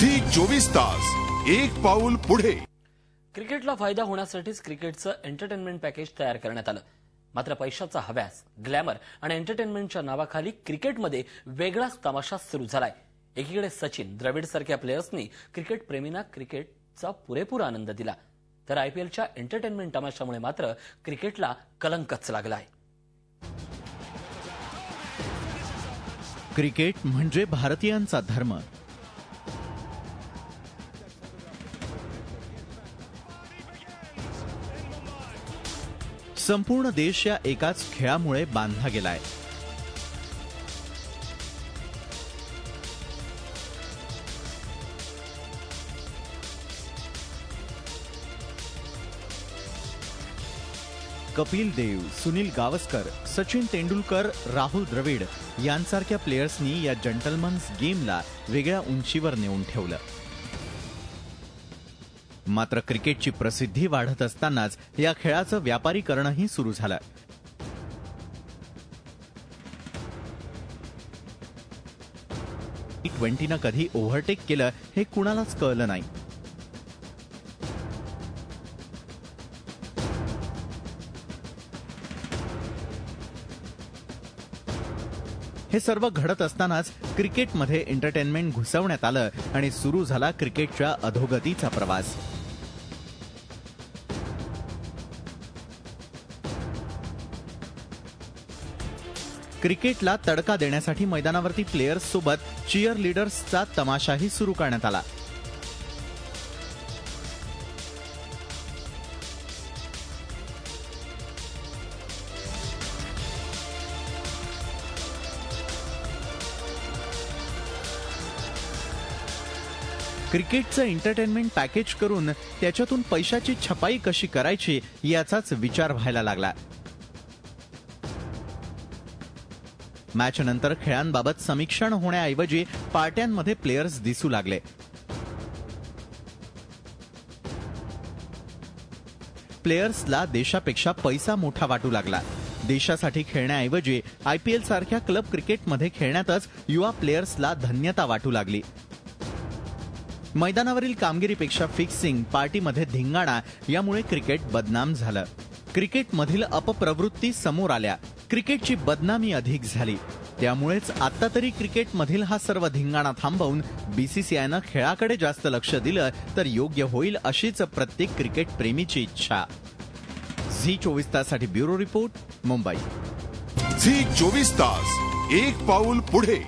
Zee 24 तास एक पाऊल पुढे। क्रिकेटला फायदा होण्यासाठीच क्रिकेटचं एंटरटेनमेंट पॅकेज तयार करण्यात आलं। मात्र पैशाचा हव्यास, ग्लॅमर आणि एंटरटेनमेंटच्या नावाखाली क्रिकेटमध्ये वेगळाच तमाशा सुरू झालाय। एकीकडे सचिन, द्रविड सारख्या प्लेयर्सनी क्रिकेट प्रेमींना क्रिकेटचा पुरेपूर आनंद दिला, तर आयपीएलच्या एंटरटेनमेंट तमाशामुळे मात्र क्रिकेटला कलंकच लागला आहे। क्रिकेट म्हणजे भारतीयांचा धर्म। संपूर्ण देश या एकाच खेळामुळे बांधला गेलाय। कपिल देव, सुनील गावस्कर, सचिन तेंडुलकर, राहुल द्रविड यांसारख्या प्लेयर्सनी या जंटलमन्स गेमला वेगळ्या उंचीवर नेऊन ठेवलं। मात्र क्रिकेटची प्रसिद्धी वाढत असतानाच या खेळाचं व्यापारीकरणही सुरू झालं। T20नं कधी ओव्हरटेक केलं हे कुणालाच कळलं नाही। हे सर्व घडत असतानाच क्रिकेटमध्ये एंटरटेनमेंट घुसवण्यात आलं आणि सुरू झाला क्रिकेटच्या अधोगतीचा प्रवास। क्रिकेटला तडका देण्यासाठी मैदानावरती प्लेयर्स सोबत चीयर लीडर्सचा तमाशाही सुरू करण्यात आला। क्रिकेटचं एंटरटेनमेंट पॅकेज करून त्याच्यातून पैशाची छपाई कशी करायची याचाच विचार व्हायला लागला। मॅचनंतर खेळांबाबत समीक्षण होण्याऐवजी पार्ट्यांमध्ये प्लेयर्स दिसू लागले। प्लेयर्सला देशापेक्षा पैसा मोठा वाटू लागला। देशासाठी खेळण्याऐवजी आयपीएल सारख्या क्लब क्रिकेटमध्ये खेळण्यातच युवा प्लेयर्सला धन्यता वाटू लागली। मैदानावरील कामगिरीपेक्षा फिक्सिंग, पार्टीमध्ये धिंगाणा यामुळे क्रिकेट बदनाम झालं। क्रिकेटमधील अपप्रवृत्ती समोर आल्या, क्रिकेटची बदनामी अधिक झाली। त्यामुळेच आता तरी क्रिकेटमधील हा सर्व धिंगाणा थांबवून बीसीसीआयनं खेळाकडे जास्त लक्ष दिलं तर योग्य होईल अशीच प्रत्येक क्रिकेट प्रेमीची इच्छा। झी 24 ताससाठी ब्युरो रिपोर्ट, मुंबई। झी 24 तास एक पाऊल पुढे।